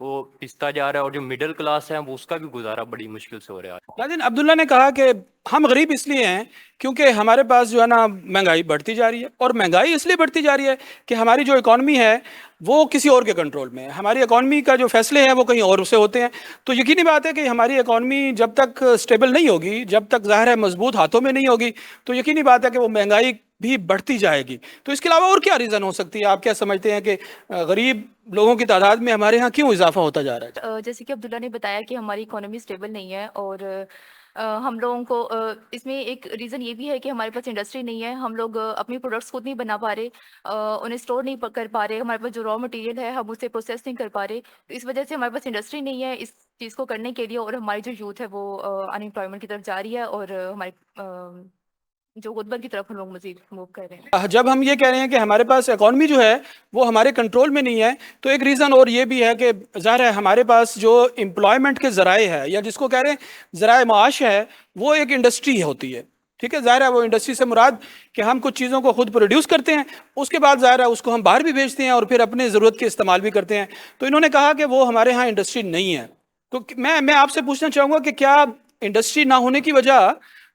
وہ پستا جا رہا ہے, اور جو مڈل کلاس ہے وہ اس کا بھی گزارا بڑی مشکل سے ہو رہا ہے. ناظرین عبداللہ نے کہا کہ ہم غریب اس لیے ہیں کیونکہ ہمارے پاس جو ہے نا مہنگائی بڑھتی جا رہی ہے, اور مہنگائی اس لیے بڑھتی جا رہی ہے کہ ہماری جو اکانومی ہے وہ کسی اور کے کنٹرول میں ہے. ہماری اکانومی کا جو فیصلے ہیں وہ کہیں اور سے ہوتے ہیں. تو یقینی بات ہے کہ ہماری اکانومی جب تک سٹیبل نہیں ہوگی, جب تک ظاہر ہے مضبوط ہاتھوں میں نہیں ہوگی, تو یقینی بات ہے کہ وہ مہنگائی بھی بڑھتی جائے گی. تو اس کے علاوہ اور کیا ریزن ہو سکتی ہے؟ آپ کیا سمجھتے ہیں کہ غریب لوگوں کی تعداد میں ہمارے ہاں کیوں اضافہ ہوتا جا رہا ہے؟ جیسے کہ عبداللہ نے بتایا کہ ہماری اکانومی اسٹیبل نہیں ہے, اور ہم لوگوں کو اس میں ایک ریزن یہ بھی ہے کہ ہمارے پاس انڈسٹری نہیں ہے. ہم لوگ اپنی پروڈکٹس خود نہیں بنا پا رہے, انہیں اسٹور نہیں کر پا رہے. ہمارے پاس جو را مٹیریل ہے ہم اسے پروسیس نہیں کر پا رہے. تو اس وجہ سے ہمارے پاس انڈسٹری نہیں ہے اس چیز کو کرنے کے لیے, اور ہماری جو یوتھ ہے وہ ان امپلائمنٹ کی طرف جا رہی ہے, اور ہمارے جو غربت کی طرف ہم لوگ مزید موو کر رہے ہیں. جب ہم یہ کہہ رہے ہیں کہ ہمارے پاس اکانومی جو ہے وہ ہمارے کنٹرول میں نہیں ہے, تو ایک ریزن اور یہ بھی ہے کہ ظاہر ہے ہمارے پاس جو امپلائمنٹ کے ذرائع ہے, یا جس کو کہہ رہے ہیں ذرائع معاش ہے, وہ ایک انڈسٹری ہوتی ہے. ٹھیک ہے, ظاہر ہے وہ انڈسٹری سے مراد کہ ہم کچھ چیزوں کو خود پروڈیوس کرتے ہیں, اس کے بعد ظاہر ہے اس کو ہم باہر بھی بھیجتے ہیں اور پھر اپنے ضرورت کے استعمال بھی کرتے ہیں. تو انہوں نے کہا کہ وہ ہمارے ہاں انڈسٹری نہیں ہے. تو میں آپ سے پوچھنا چاہوں گا کہ کیا انڈسٹری نہ ہونے کی وجہ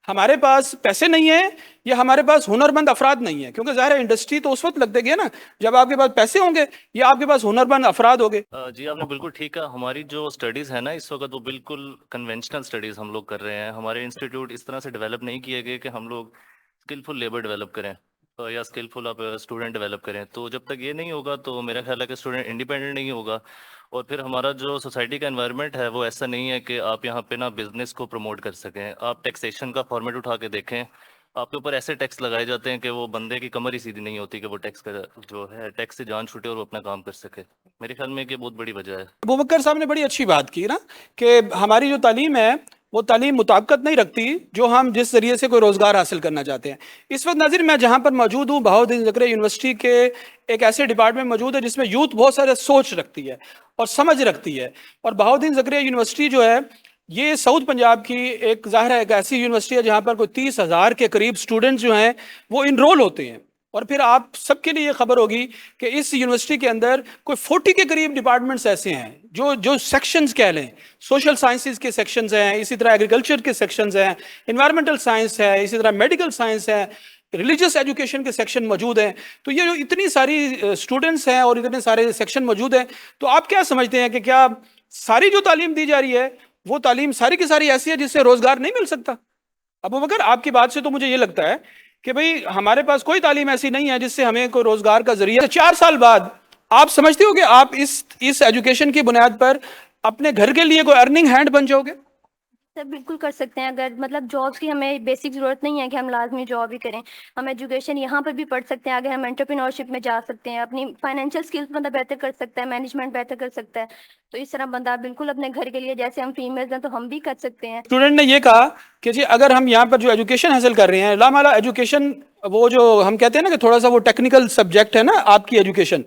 ہمارے پاس پیسے نہیں ہیں, یا ہمارے پاس ہنرمند افراد نہیں ہیں؟ کیونکہ ظاہر ہے انڈسٹری تو اس وقت لگ دے گی نا جب آپ کے پاس پیسے ہوں گے یا آپ کے پاس ہنرمند افراد ہوں گے. جی آپ نے بالکل ٹھیک کہا. ہماری جو اسٹڈیز ہے نا اس وقت وہ بالکل کنونشنل اسٹڈیز ہم لوگ کر رہے ہیں. ہمارے انسٹیٹیوٹ اس طرح سے ڈیولپ نہیں کیے گئے کہ ہم لوگ اسکلفل لیبر ڈیولپ کریں یا اسکلفل آپ اسٹوڈنٹ ڈیولپ کریں. تو جب تک یہ نہیں ہوگا تو میرا خیال ہے کہ اسٹوڈنٹ انڈیپینڈنٹ نہیں ہوگا, اور پھر ہمارا جو سوسائٹی کا انوائرمنٹ ہے وہ ایسا نہیں ہے کہ آپ یہاں پہ نا بزنس کو پروموٹ کر سکیں. آپ ٹیکسیشن کا فارمیٹ اٹھا کے دیکھیں, آپ کے اوپر ایسے ٹیکس لگائے جاتے ہیں کہ وہ بندے کی کمر ہی سیدھی نہیں ہوتی کہ وہ ٹیکس کا جو ہے ٹیکس سے جان چھوٹے اور وہ اپنا کام کر سکے. میرے خیال میں کہ بہت بڑی وجہ ہے. ابوبکر صاحب نے بڑی اچھی بات کی نا کہ ہماری جو تعلیم ہے وہ تعلیم مطابقت نہیں رکھتی جو ہم جس ذریعے سے کوئی روزگار حاصل کرنا چاہتے ہیں. اس وقت ناظرین میں جہاں پر موجود ہوں بہاؤالدین زکریا یونیورسٹی کے ایک ایسے ڈپارٹمنٹ موجود ہے جس میں یوتھ بہت سارے سوچ رکھتی ہے اور سمجھ رکھتی ہے. اور بہاؤالدین زکریا یونیورسٹی جو ہے یہ ساؤتھ پنجاب کی ایک ظاہر ہے ایک ایسی یونیورسٹی ہے جہاں پر کوئی 30,000 کے قریب سٹوڈنٹس جو ہیں وہ انرول ہوتے ہیں. اور پھر آپ سب کے لیے یہ خبر ہوگی کہ اس یونیورسٹی کے اندر کوئی 40 کے قریب ڈپارٹمنٹس ایسے ہیں جو سیکشنز کہہ لیں, سوشل سائنسز کے سیکشنز ہیں, اسی طرح ایگریکلچر کے سیکشنز ہیں, انوائرمنٹل سائنس ہے, اسی طرح میڈیکل سائنس ہے, ریلیجیس ایجوکیشن کے سیکشن موجود ہیں. تو یہ جو اتنی ساری اسٹوڈنٹس ہیں اور اتنے سارے سیکشن موجود ہیں, تو آپ کیا سمجھتے ہیں کہ کیا ساری جو تعلیم دی جا رہی ہے وہ تعلیم ساری کی ساری ایسی ہے جس سے روزگار نہیں مل سکتا؟ ابوبکر آپ کی بات سے تو مجھے یہ لگتا ہے کہ بھئی ہمارے پاس کوئی تعلیم ایسی نہیں ہے جس سے ہمیں کوئی روزگار کا ذریعہ. 4 سال بعد آپ سمجھتے ہو کہ آپ اس ایجوکیشن کی بنیاد پر اپنے گھر کے لیے کوئی ارننگ ہینڈ بن جاؤ گے؟ سر بالکل کر سکتے ہیں. اگر مطلب جابس کی ہمیں بیسک ضرورت نہیں ہے کہ ہم لازمی جاب ہی کریں. ہم ایجوکیشن یہاں پر بھی پڑھ سکتے ہیں, اگر ہم انٹرپرینورشپ میں جا سکتے ہیں, اپنی فائنینشیل اسکلس بندہ بہتر کر سکتا ہے, مینجمنٹ بہتر کر سکتا ہے. تو اس طرح بندہ بالکل اپنے گھر کے لیے, جیسے ہم فیمیلز ہیں تو ہم بھی کر سکتے ہیں. اسٹوڈنٹ نے یہ کہا کہ جی اگر ہم یہاں پر جو ایجوکیشن حاصل کر رہے ہیں, لامالا ایجوکیشن وہ جو ہم کہتے ہیں نا کہ تھوڑا سا وہ ٹیکنیکل سبجیکٹ ہے نا آپ کی ایجوکیشن,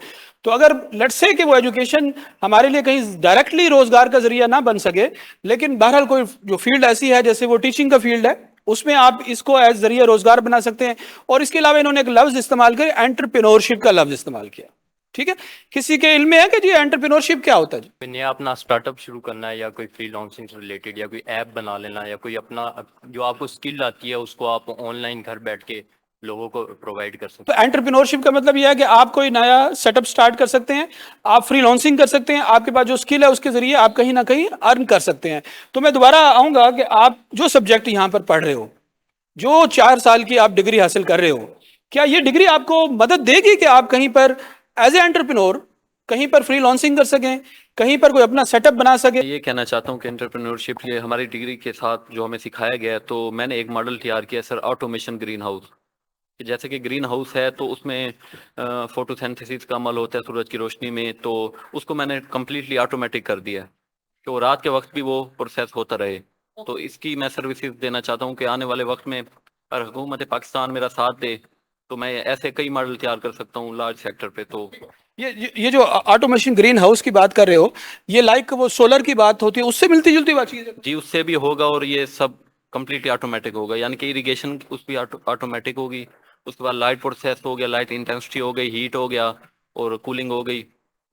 تو اگر لیٹس سے کہ وہ ایجوکیشن ہمارے لیے کہیں ڈائریکٹلی روزگار کا ذریعہ نہ بن سکے, لیکن بہرحال کوئی جو فیلڈ ایسی ہے جیسے وہ ٹیچنگ کا فیلڈ ہے, اس میں آپ اس کو ایز ذریعہ روزگار بنا سکتے ہیں. اور اس کے علاوہ انہوں نے ایک لفظ استعمال کیا, انٹرپرینورشپ کا لفظ استعمال کیا. ٹھیک ہے, کسی کے علم میں ہے کہ جی انٹرپرینورشپ کیا ہوتا ہے؟ جی کوئی نیا اپنا اسٹارٹ اپ شروع کرنا ہے, یا کوئی فری لانسنگ سے ریلیٹڈ, یا کوئی ایپ بنا لینا, یا کوئی اپنا جو آپ کو اسکل آتی ہے اس کو آپ آن لائن گھر بیٹھ کے لوگوں کو پرووائڈ کر سکتے تو انٹرپرینورشپ کا مطلب یہ ہے کہ آپ کوئی نیا سیٹ اپ سٹارٹ کر سکتے ہیں, آپ فری لانسنگ کر سکتے ہیں, آپ کے پاس جو اسکل ہے اس کے ذریعے آپ کہیں نہ کہیں ارن کر سکتے ہیں. تو میں دوبارہ آؤں گا کہ آپ جو سبجیکٹ یہاں پر پڑھ رہے ہو, جو 4 سال کی آپ ڈگری حاصل کر رہے ہو, کیا یہ ڈگری آپ کو مدد دے گی کہ آپ کہیں پر ایز اے انٹرپرینور کہیں پر فری لانسنگ کر سکیں, کہیں پر کوئی اپنا سیٹ اپ بنا سکیں؟ یہ کہنا چاہتا ہوں کہ انٹرپرینورشپ یہ ہماری ڈگری کے ساتھ جو ہمیں سکھایا گیا ہے, تو میں نے ایک ماڈل تیار کیا سر, آٹومیشن گرین ہاؤس. جیسے کہ گرین ہاؤس ہے تو اس میں فوٹو سینتھیسس کا عمل ہوتا ہے سورج کی روشنی میں, تو اس کو میں نے کمپلیٹلی آٹومیٹک کر دیا ہے کہ وہ رات کے وقت بھی وہ پروسیس ہوتا رہے. تو اس کی میں سروسز دینا چاہتا ہوں کہ آنے والے وقت میں اگر حکومت پاکستان میرا ساتھ دے تو میں ایسے کئی ماڈل تیار کر سکتا ہوں لارج سیکٹر پہ. تو یہ جو آٹومیشن گرین ہاؤس کی بات کر رہے ہو, یہ لائک وہ سولر کی بات ہوتی ہے, اس سے ملتی جلتی بات چیز ہے؟ جی اس سے بھی ہوگا, اور یہ سب کمپلیٹلی آٹومیٹک ہوگا, یعنی کہ اریگیشن اس بھی آٹومیٹک ہوگی. اس کے بعد لائٹ پروسیس ہو گیا, لائٹ انٹینسٹی ہو گئی, ہیٹ ہو گیا, اور کولنگ ہو گئی,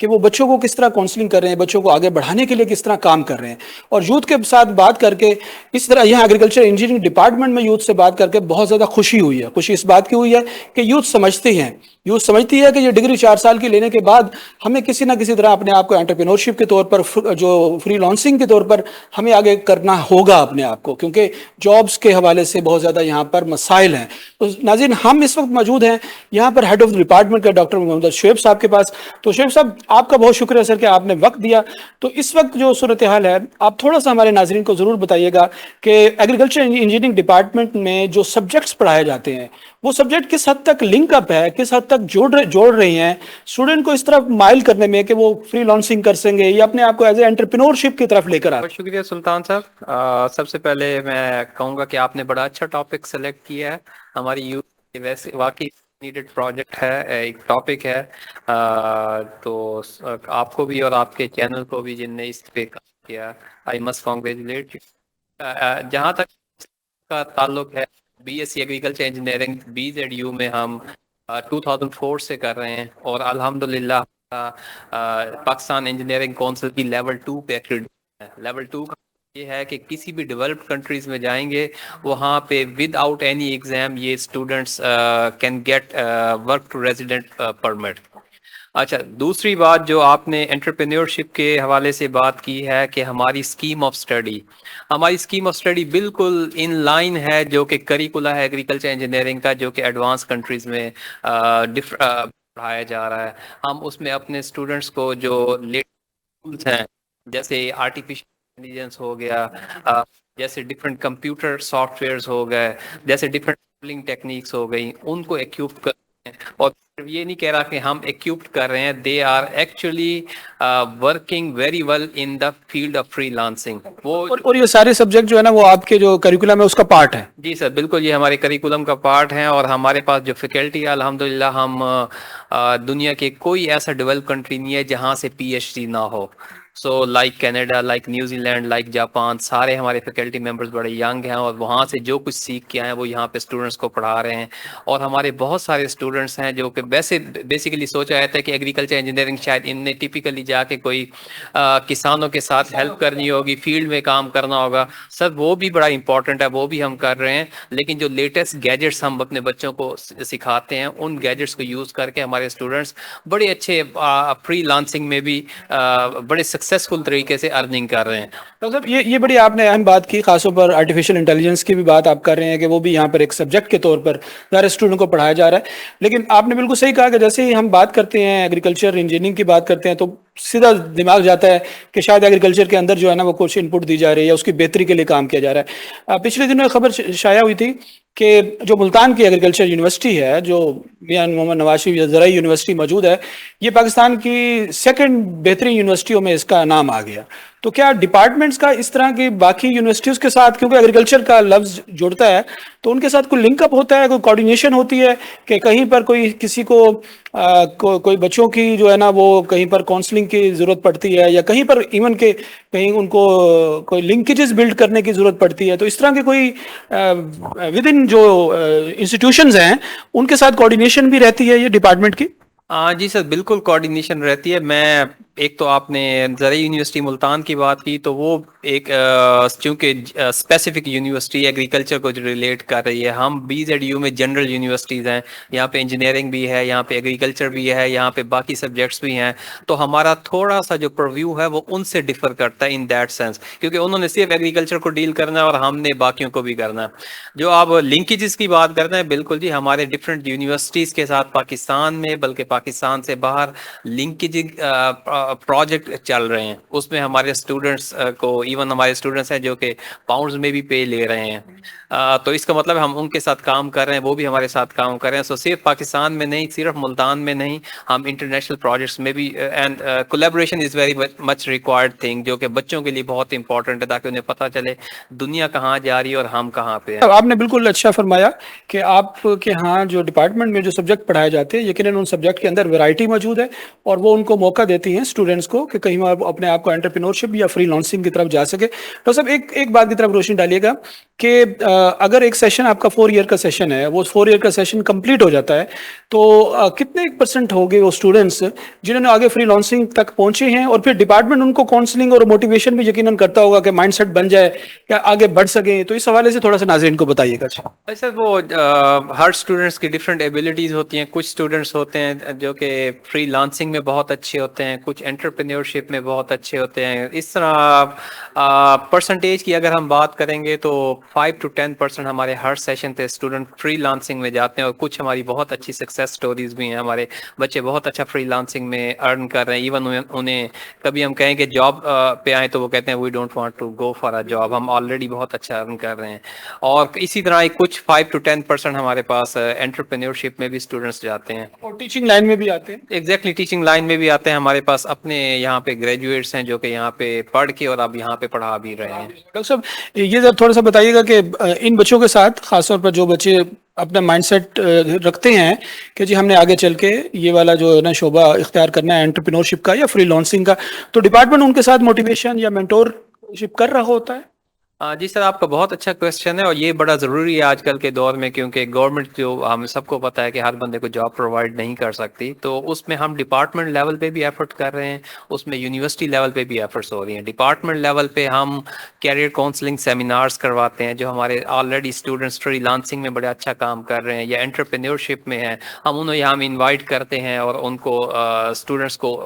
کہ وہ بچوں کو کس طرح کاؤنسلنگ کر رہے ہیں, بچوں کو آگے بڑھانے کے لیے کس طرح کام کر رہے ہیں. اور یوتھ کے ساتھ بات کر کے اس طرح یہاں ایگریکلچر انجینئرنگ ڈپارٹمنٹ میں یوتھ سے بات کر کے بہت زیادہ خوشی ہوئی ہے. خوشی اس بات کی ہوئی ہے کہ یوتھ سمجھتی ہے کہ یہ ڈگری 4 سال کی لینے کے بعد ہمیں کسی نہ کسی طرح اپنے آپ کو انٹرپرینورشپ کے طور پر, جو فری لانسنگ کے طور پر ہمیں آگے کرنا ہوگا اپنے آپ کو, کیونکہ جابس کے حوالے سے بہت زیادہ یہاں پر مسائل ہیں. تو ناظرین, ہم اس وقت موجود ہیں یہاں پر ہیڈ آف ڈپارٹمنٹ کا ڈاکٹر محمد شعیب صاحب کے پاس. تو شعیب صاحب, آپ کا بہت شکریہ سر کہ آپ نے وقت دیا. تو اس وقت جو صورتحال ہے آپ تھوڑا سا ہمارے ناظرین کو ضرور بتائیے گا کہ ایگریکلچر انجینئرنگ ڈپارٹمنٹ میں جو سبجیکٹس پڑھائے جاتے ہیں وہ سبجیکٹ کس حد تک لنک اپ ہے, کس حد تک جوڑ رہی ہیں اسٹوڈنٹ کو اس طرف مائل کرنے میں کہ وہ فری لانسنگ کر سکیں یا اپنے آپ کو ایز اے انٹرپرینورشپ کی طرف لے کر آئیں. بہت شکریہ سلطان صاحب. سب سے پہلے میں کہوں گا کہ آپ نے بڑا اچھا ٹاپک سلیکٹ کیا ہے. ہماری یوتھ ویسے واقعی نیڈڈ پروجیکٹ ہے, ایک ٹاپک ہے. تو آپ کو بھی اور آپ کے چینل کو بھی جن نے اس پہ کام کیا, آئی مسٹ کانگریچولیٹ. جہاں تک کا تعلق ہے B S C agriculture engineering BZU میں ہم 2004 سے کر رہے ہیں اور الحمدللہ پاکستان انجینئرنگ کونسل کی لیول 2 پہ ایکریڈیٹ ہے. لیول 2 کا یہ ہے کہ کسی بھی ڈیولپڈ کنٹریز میں جائیں گے وہاں پہ ود آؤٹ اینی ایگزام یہ students can get work to resident permit. اچھا, دوسری بات جو آپ نے انٹرپرینیورشپ کے حوالے سے بات کی ہے کہ ہماری اسکیم آف اسٹڈی بالکل ان لائن ہے جو کہ کریکولا ہے ایگریکلچر انجینئرنگ کا, جو کہ ایڈوانس کنٹریز میں پڑھایا جا رہا ہے. ہم اس میں اپنے اسٹوڈنٹس کو جو لیٹسٹ ہیں جیسے آرٹیفیشل انٹیلیجنس ہو گیا, جیسے ڈفرینٹ کمپیوٹر سافٹ ویئرز ہو گئے, جیسے ڈفرینٹ ماڈلنگ ٹیکنیکس ہو گئی, ان کو ایکوپ کر رہے ہیں. اور یہ نہیں کہہ رہا کہ ہم ایکوپڈ کر رہے ہیں, they are actually working very well in the field of freelancing. اور یہ سارے سبجیکٹ جو ہے نا وہ آپ کے جو کریکولم ہے اس کا پارٹ ہے. جی سر, بالکل, یہ ہمارے کریکولم کا پارٹ ہے. اور ہمارے پاس جو فیکلٹی ہے الحمدللہ, ہم دنیا کے کوئی ایسا ڈیولپ کنٹری نہیں ہے جہاں سے PhD نہ ہو. So like Canada, like New Zealand, like Japan, سارے ہمارے فیکلٹی ممبرز بڑے ینگ ہیں اور وہاں سے جو کچھ سیکھ کے آئے ہیں وہ یہاں پہ اسٹوڈنٹس کو پڑھا رہے ہیں. اور ہمارے بہت سارے اسٹوڈنٹس ہیں جو کہ ویسے بیسیکلی سوچا جاتا ہے کہ ایگریکلچر انجینئرنگ شاید ان نے ٹپیکلی جا کے کوئی کسانوں کے ساتھ ہیلپ کرنی ہوگی, فیلڈ میں کام کرنا ہوگا. سر وہ بھی بڑا امپورٹنٹ ہے, وہ بھی ہم کر رہے ہیں. لیکن جو لیٹسٹ گیجٹس ہم اپنے بچوں کو سکھاتے ہیں ان گیجٹس کو یوز کر کے ہمارے اسٹوڈنٹس بڑے اچھے فری لانسنگ میں بھی بڑے سکسیسفل طریقے سے ارننگ کر رہے ہیں. ڈاکٹر صاحب, یہ بڑی آپ نے اہم بات کی, خاص طور پر آرٹیفیشل انٹیلیجنس کی بھی بات آپ کر رہے ہیں کہ وہ بھی یہاں پر ایک سبجیکٹ کے طور پر ہمارے اسٹوڈنٹ کو پڑھایا جا رہا ہے. لیکن آپ نے بالکل صحیح کہا کہ جیسے ہی ہم بات کرتے ہیں ایگریکلچر انجینئرنگ کی بات کرتے ہیں تو سیدھا دماغ جاتا ہے کہ شاید ایگریکلچر کے اندر جو ہے نا وہ کچھ ان پٹ دی جا رہی ہے یا اس کی بہتری کے لیے کام کیا جا رہا ہے. پچھلے دنوں خبر شائع ہوئی تھی کہ جو ملتان کی ایگریکلچر یونیورسٹی ہے, جو میاں محمد نواز شریف زرعی یونیورسٹی موجود ہے, یہ پاکستان کی سیکنڈ بہترین یونیورسٹیوں میں اس کا نام آ گیا. تو کیا ڈپارٹمنٹس کا اس طرح کی باقی یونیورسٹیز کے ساتھ, کیونکہ ایگریکلچر کا لفظ جڑتا ہے, تو ان کے ساتھ کوئی لنک اپ ہوتا ہے, کوئی کوارڈینیشن ہوتی ہے کہ کہیں پر کوئی کسی کو کوئی بچوں کی جو ہے نا وہ کہیں پر کاؤنسلنگ کی ضرورت پڑتی ہے یا کہیں پر ایون کہ کہیں ان کو کوئی لنکیجز بلڈ کرنے کی ضرورت پڑتی ہے, تو اس طرح کے کوئی ود ان جو انسٹیٹیوشنز ہیں ان کے ساتھ کوارڈینیشن بھی رہتی ہے یہ ڈپارٹمنٹ کی؟ جی سر, بالکل کوارڈینیشن رہتی ہے. میں ایک تو آپ نے زرعی یونیورسٹی ملتان کی بات کی تو وہ ایک چونکہ اسپیسیفک یونیورسٹی ایگریکلچر کو ریلیٹ کر رہی ہے. ہم BZU میں جنرل یونیورسٹیز ہیں, یہاں پہ انجینئرنگ بھی ہے, یہاں پہ ایگریکلچر بھی ہے, یہاں پہ باقی سبجیکٹس بھی ہیں. تو ہمارا تھوڑا سا جو پرویو ہے وہ ان سے ڈفر کرتا ہے ان دیٹ سینس, کیونکہ انہوں نے صرف ایگریکلچر کو ڈیل کرنا ہے اور ہم نے باقیوں کو بھی کرنا ہے. جو آپ لنکیجز کی بات کرتے ہیں, بالکل جی, ہمارے ڈفرینٹ یونیورسٹیز کے ساتھ پاکستان میں بلکہ پاکستان سے باہر لنکیجنگ پروجیکٹ چل رہے ہیں. اس میں ہمارے اسٹوڈنٹس کو, ایون ہمارے اسٹوڈنٹس ہیں جو کہ پاؤنڈز میں بھی پے لے رہے ہیں, تو اس کا مطلب ہم ان کے ساتھ کام کر رہے ہیں, وہ بھی ہمارے ساتھ کام کر رہے ہیں. سو صرف پاکستان میں نہیں, صرف ملتان میں نہیں, ہم انٹرنیشنل پروجیکٹس میں بھی, and collaboration is very much required thing, جو کہ بچوں کے لیے بہت امپورٹنٹ ہے تاکہ انہیں پتہ چلے دنیا کہاں جا رہی ہے اور ہم کہاں پہ ہیں. آپ نے بالکل اچھا فرمایا کہ آپ کے ہاں جو ڈپارٹمنٹ میں جو سبجیکٹ پڑھائے جاتے ہیں یقیناً ان سبجیکٹ کے اندر ویرائٹی موجود ہے اور وہ ان کو موقع دیتی ہیں اسٹوڈنٹس کو کہ کہیں وہ اپنے آپ کو انٹرپرینورشپ یا فری لانسنگ کی طرف جا سکے. ڈاکٹر صاحب, ایک بات کی طرف روشنی ڈالیے گا کہ اگر ایک سیشن آپ کا 4 ایئر کا سیشن ہے، وہ 4 ایئر کا سیشن کمپلیٹ ہو جاتا ہے تو کتنے % ہو گئے وہ اسٹوڈنٹس جنہوں نے آگے فری لانسنگ تک پہنچے ہیں، اور پھر ڈپارٹمنٹ ان کو کاؤنسلنگ اور موٹیویشن بھی یقیناً کرتا ہوگا کہ مائنڈ سیٹ بن جائے کہ آگے بڑھ سکیں؟ تو اس حوالے سے تھوڑا سا ناظرین کو بتائیے گا. ایسا وہ ہر اسٹوڈنٹس کی ڈفرینٹ ایبلٹیز ہوتی ہیں. کچھ اسٹوڈنٹس ہوتے ہیں جو کہ فری لانسنگ میں بہت اچھے ہوتے ہیں، کچھ انٹرپرینیورشپ میں بہت اچھے ہوتے ہیں. اس طرح پرسنٹیج کی اگر ہم بات کریں گے تو 5 to 10% ہمارے ہر سیشن پہ اسٹوڈنٹ فری لانسنگ میں جاتے ہیں، اور کچھ ہماری بہت اچھی سکسیس سٹوریز بھی ہیں. ہمارے بچے بہت اچھا فری لانسنگ میں ارن کر رہے ہیں. ایون انہیں کبھی ہم کہیں کہ جاب پہ آئیں تو وہ کہتے ہیں we don't want to go for a job, ہم آلریڈی بہت اچھا ارن کر رہے ہیں. اور اسی طرح کچھ 5 to 10% ہمارے پاس انٹرپرینیورشپ میں بھی اسٹوڈنٹس جاتے ہیں، اور ٹیچنگ لائن میں بھی آتے ہیں. ایگزیکٹلی ٹیچنگ لائن میں بھی آتے ہیں. ہمارے پاس اپنے یہاں پہ گریجویٹس ہیں جو کہ یہاں پہ پڑھ کے اور اب یہاں پہ پڑھا بھی رہے ہیں. ڈاکٹر صاحب یہ ذرا تھوڑا سا بتائیے گا کہ ان بچوں کے ساتھ خاص طور پر جو بچے اپنا مائنڈ سیٹ رکھتے ہیں کہ جی ہم نے آگے چل کے یہ والا جو ہے نا شعبہ اختیار کرنا ہے انٹرپرینورشپ کا یا فری لانسنگ کا، تو ڈپارٹمنٹ ان کے ساتھ موٹیویشن یا مینٹورشپ کر رہا ہوتا ہے؟ جی سر، آپ کا بہت اچھا کویسچن ہے، اور یہ بڑا ضروری ہے آج کل کے دور میں، کیونکہ گورنمنٹ جو ہم سب کو پتہ ہے کہ ہر بندے کو جاب پرووائڈ نہیں کر سکتی. تو اس میں ہم ڈپارٹمنٹ لیول پہ بھی ایفرٹ کر رہے ہیں، اس میں یونیورسٹی لیول پہ بھی ایفرٹس ہو رہی ہیں. ڈپارٹمنٹ لیول پہ ہم کیریئر کاؤنسلنگ سیمینارز کرواتے ہیں. جو ہمارے آلریڈی اسٹوڈنٹس فری لانسنگ میں بڑے اچھا کام کر رہے ہیں یا انٹرپرینیورشپ میں ہیں، ہم انہیں یہاں انوائٹ کرتے ہیں اور ان کو اسٹوڈنٹس کو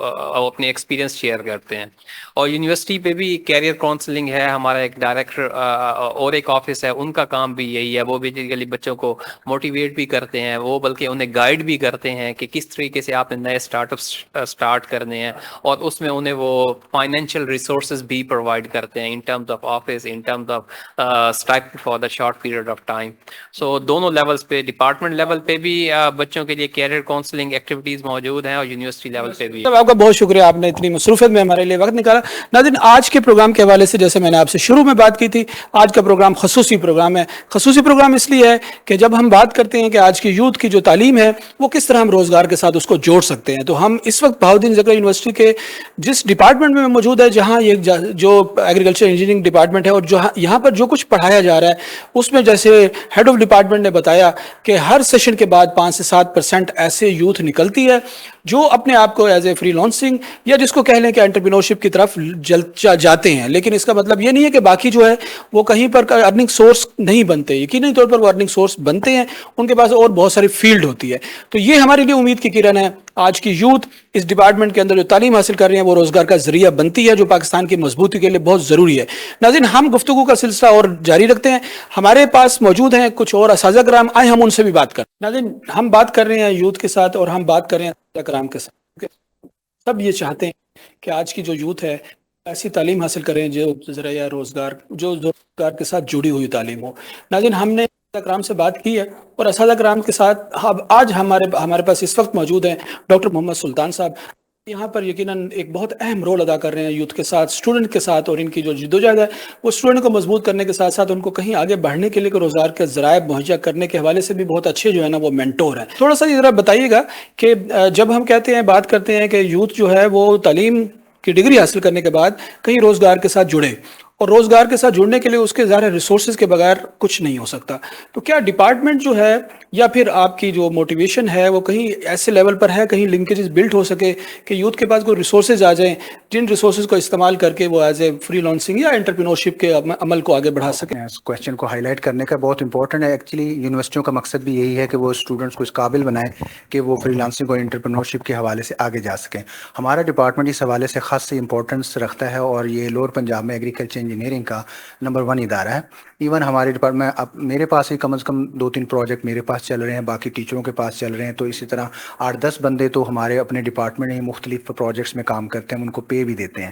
اپنے ایکسپیرینس شیئر کرتے ہیں. اور یونیورسٹی پہ بھی کیریئر کاؤنسلنگ ہے، ہمارا ایک ڈائریکٹر اور ایک آفس ہے، ان کا کام بھی یہی ہے. وہ بیسیکلی بچوں کو موٹیویٹ بھی کرتے ہیں، وہ بلکہ انہیں گائیڈ بھی کرتے ہیں کہ کس طریقے سے آپ نے نئے اسٹارٹ اپ اسٹارٹ کرنے ہیں، اور اس میں انہیں وہ فائنینشیل ریسورسز بھی پرووائڈ کرتے ہیں in terms of office, in terms of stipend for the short period of time. So دونوں لیولس پہ، ڈپارٹمنٹ لیول پہ بھی بچوں کے لیے کیریئر کاؤنسلنگ ایکٹیویٹیز موجود ہیں، اور یونیورسٹی لیول پہ بھی. آپ کا بہت شکریہ، آپ نے اتنی مصروفیت میں ہمارے لیے وقت نکالا. ناظرین، آج کے پروگرام کے حوالے سے جیسے میں نے آپ سے شروع میں بات کی تھی، آج کا پروگرام خصوصی پروگرام ہے. خصوصی پروگرام اس لیے ہے کہ جب ہم بات کرتے ہیں کہ آج کی یوتھ کی جو تعلیم ہے وہ کس طرح ہم روزگار کے ساتھ اس کو جوڑ سکتے ہیں، تو ہم اس وقت بہاؤالدین زکریا یونیورسٹی کے جس ڈپارٹمنٹ میں موجود ہے، جہاں یہ جو ایگریکلچر انجینئرنگ ڈپارٹمنٹ ہے، اور جو یہاں پر جو کچھ پڑھایا جا رہا ہے اس میں جیسے ہیڈ آف ڈپارٹمنٹ نے بتایا کہ ہر سیشن کے بعد 5 سے 7% ایسے یوتھ نکلتی ہے جو اپنے آپ کو ایز اے فری لانسنگ یا جس کو کہہ لیں کہ انٹرپرینورشپ کی طرف جاتے ہیں. لیکن اس کا مطلب یہ نہیں ہے کہ باقی جو ہے وہ کہیں پر ارننگ سورس نہیں بنتے. یقینی طور پر وہ ارننگ سورس بنتے ہیں، ان کے پاس اور بہت ساری فیلڈ ہوتی ہے. تو یہ ہمارے لیے امید کی کرن ہے. آج کی یوتھ اس ڈپارٹمنٹ کے اندر جو تعلیم حاصل کر رہے ہیں وہ روزگار کا ذریعہ بنتی ہے، جو پاکستان کی مضبوطی کے لیے بہت ضروری ہے. ناظرین، ہم گفتگو کا سلسلہ اور جاری رکھتے ہیں. ہمارے پاس موجود ہیں کچھ اور اساتذہ کرام، آئے ہم ان سے بھی بات کریں. ناظرین، ہم بات کر رہے ہیں یوتھ کے ساتھ اور ہم بات کر رہے ہیں اساتذہ کرام کے ساتھ. سب یہ چاہتے ہیں کہ آج کی جو یوتھ ہے ایسی تعلیم حاصل کریں جو ذرائع روزگار کے ساتھ جڑی ہوئی تعلیم ہو. ناظرین، ہم نے اساتذہ کرام سے بات کی ہے، اور اساتذہ کرام کے ساتھ آج ہمارے پاس اس وقت موجود ہیں ڈاکٹر محمد سلطان صاحب. یہاں پر یقیناً ایک بہت اہم رول ادا کر رہے ہیں یوتھ کے ساتھ، اسٹوڈنٹ کے ساتھ، اور ان کی جو جدوجہد ہے وہ اسٹوڈنٹ کو مضبوط کرنے کے ساتھ ساتھ ان کو کہیں آگے بڑھنے کے لیے روزگار کے ذرائع مہیا کرنے کے حوالے سے بھی بہت اچھے جو ہے نا وہ مینٹور ہیں. تھوڑا سا ذرا بتائیے گا کہ جب ہم کہتے ہیں، بات کرتے ہیں کہ یوتھ جو ہے وہ تعلیم کی ڈگری حاصل کرنے کے بعد کہیں روزگار کے ساتھ جڑے، اور روزگار کے ساتھ جڑنے کے لیے اس کے ظاہر ریسورسز کے بغیر کچھ نہیں ہو سکتا، تو کیا ڈپارٹمنٹ جو ہے یا پھر آپ کی جو موٹیویشن ہے وہ کہیں ایسے لیول پر ہے، کہیں لنکیجز بلڈ ہو سکے کہ یوتھ کے پاس کوئی ریسورسز آ جائیں جن ریسورسز کو استعمال کر کے وہ ایز اے فری لانسنگ یا انٹرپرینورشپ کے عمل کو آگے بڑھا سکیں؟ اس کویشچن کو ہائی لائٹ کرنے کا بہت امپورٹنٹ ہے. ایکچولی یونیورسٹیوں کا مقصد بھی یہی ہے کہ وہ اسٹوڈنٹس کو اس قابل بنائیں کہ وہ فری لانسنگ اور انٹرپرینورشپ کے حوالے سے آگے جا سکیں. ہمارا ڈپارٹمنٹ اس حوالے سے خاصی امپورٹنس رکھتا ہے، اور یہ لوور پنجاب میں ایگریکلچر انجینئرنگ کا نمبر 1 ادارہ ہے. ایون ہمارے ڈپارٹمنٹ اب میرے پاس ہی کم از کم 2-3 پروجیکٹ میرے پاس چل رہے ہیں، باقی ٹیچروں کے پاس چل رہے ہیں. تو اسی طرح 8-10 بندے تو ہمارے اپنے ڈپارٹمنٹ میں مختلف پروجیکٹس میں کام کرتے ہیں، ہم ان کو پے بھی دیتے ہیں.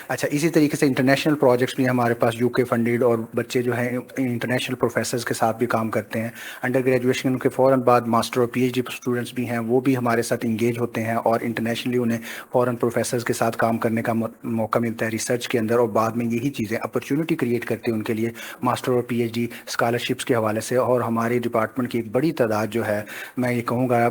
اچھا، اسی طریقے سے انٹرنیشنل پروجیکٹس بھی ہمارے پاس UK فنڈیڈ، اور بچے جو ہیں انٹرنیشنل پروفیسرز کے ساتھ بھی کام کرتے ہیں. انڈر گریجویشن کے فوراً بعد ماسٹر اور PhD اسٹوڈنٹس بھی ہیں، وہ بھی ہمارے ساتھ انگیج ہوتے ہیں، اور انٹرنیشنلی انہیں فوراً پروفیسرز کے ساتھ کام کرنے کا موقع ملتا ہے ریسرچ کے اندر، اور بعد میں یہی چیزیں اپرچونٹی کریٹ کرتی ہے ان کے لیے ماسٹر اور پی ایچ ڈی اسکالرشپس کے حوالے سے. اور ہماری ڈپارٹمنٹ کی ایک بڑی تعداد جو ہے, میں یہ کہوں گا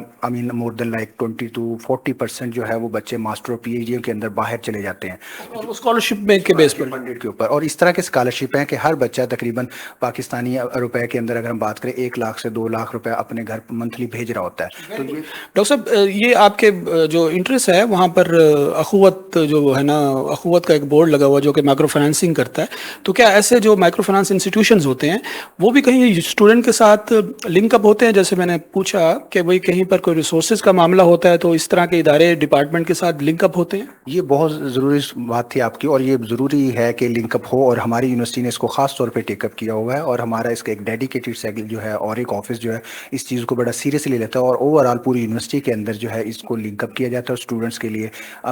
مور دین لائک 20 to 40% جو ہے وہ بچے ماسٹر اور پی ایچ ڈی کے اندر باہر چلے جاتے ہیں اور اسکالرشپ میں کے بیس پر فنڈیڈ کے اوپر. اور اس طرح کے اسکالرشپ ہیں کہ ہر بچہ تقریباً پاکستانی روپے کے اندر اگر ہم بات کریں 1 لاکھ سے 2 لاکھ روپے اپنے گھر منتھلی بھیج رہا ہوتا ہے. تو یہ ڈاکٹر صاحب یہ آپ کے جو انٹرسٹ ہے وہاں پر اخوت جو ہے نا, اخوت کا ایک بورڈ لگا ہوا جو کہ مائکرو فائنانسنگ کرتا ہے, تو کیا ایسے جو مائکرو فائنانس انسٹیٹیوشنز ہوتے ہیں وہ بھی کہیں اسٹوڈنٹ کے ساتھ لنک اپ ہوتے ہیں؟ جیسے میں نے پوچھا کہ وہی کہیں پر کوئی ریسورسز کا معاملہ ہوتا ہے تو اس طرح کے ادارے ڈپارٹمنٹ کے ساتھ لنک اپ ہوتے ہیں؟ یہ بہت ضروری بات تھی آپ کی, اور یہ ضروری ہے کہ لنک اپ ہو, اور ہماری یونیورسٹی نے اس کو خاص طور پہ ٹیک اپ کیا ہوا ہے, اور ہمارا اس کا ایک ڈیڈیکیٹڈ سیل جو ہے اور ایک آفس جو ہے اس چیز کو بڑا سیریسلی لیتا ہے, اور اوور آل پوری یونیورسٹی کے اندر جو ہے اس کو لنک اپ کیا جاتا ہے, اور اسٹوڈنٹس کے لیے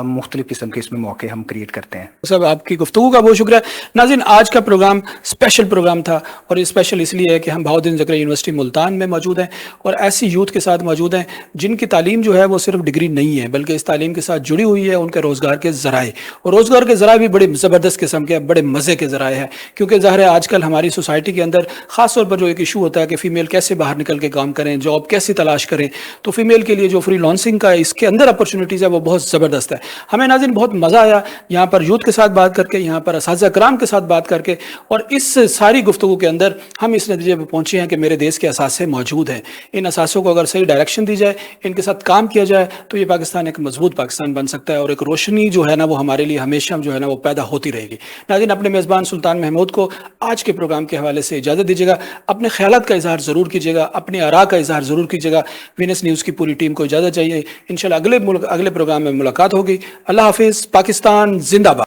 مختلف قسم کے اس میں موقع ہم کریٹ کرتے ہیں. صاحب آپ کی گفتگو کا بہت شکریہ. ناظرین, آج کا پروگرام اسپیشل پروگرام تھا, اور یہ اسپیشل اس لیے ہے کہ ہم بہاؤالدین زکریا یونیورسٹی ملتان میں موجود ہیں اور ایسی یوتھ کے ساتھ موجود ہیں جن کی تعلیم جو ہے وہ صرف ڈگری نہیں ہے بلکہ اس تعلیم کے ساتھ جڑی ہوئی ہے ان کے روزگار کے ذرائع, اور روزگار کے ذرائع بھی بڑے زبردست قسم کے, بڑے مزے کے ذرائع ہیں. کیونکہ ظاہر ہے آج کل ہماری سوسائٹی کے اندر خاص طور پر جو ایک ایشو ہوتا ہے کہ فیمیل کیسے باہر نکل کے کام کریں, جاب کیسے تلاش کریں, تو فیمیل کے لیے جو فری لانسنگ کا اس کے اندر اپرچونیٹیز ہے وہ بہت زبردست ہے. ہمیں ناظرین بہت مزہ آیا یہاں پر یوتھ کے ساتھ بات کر کے, یہاں پر اساتذہ کرام کے ساتھ بات کر کے, اور اس ساری گفتگو کے اندر ہم اس نتیجے پہ پہنچے ہیں کہ میرے دیش کے اثاثے موجود ہیں. ان اثاثوں کو اگر صحیح ڈائریکشن دی جائے, ان کے ساتھ کام کیا جائے تو یہ پاکستان ایک مضبوط پاکستان بن سکتا ہے, اور ایک روشنی جو ہے نا وہ ہمارے لیے ہمیشہ جو ہے نا وہ پیدا ہوتی رہے گی. ناظرین, اپنے میزبان سلطان محمود کو آج کے پروگرام کے حوالے سے اجازت دیجیے گا. اپنے خیالات کا اظہار ضرور کیجیے گا, اپنے آراء کا اظہار ضرور کیجیے گا. وینس نیوز کی پوری ٹیم کو اجازت چاہیے. انشاءاللہ اگلے پروگرام میں ملاقات ہوگی. اللہ حافظ. پاکستان زندہ باد.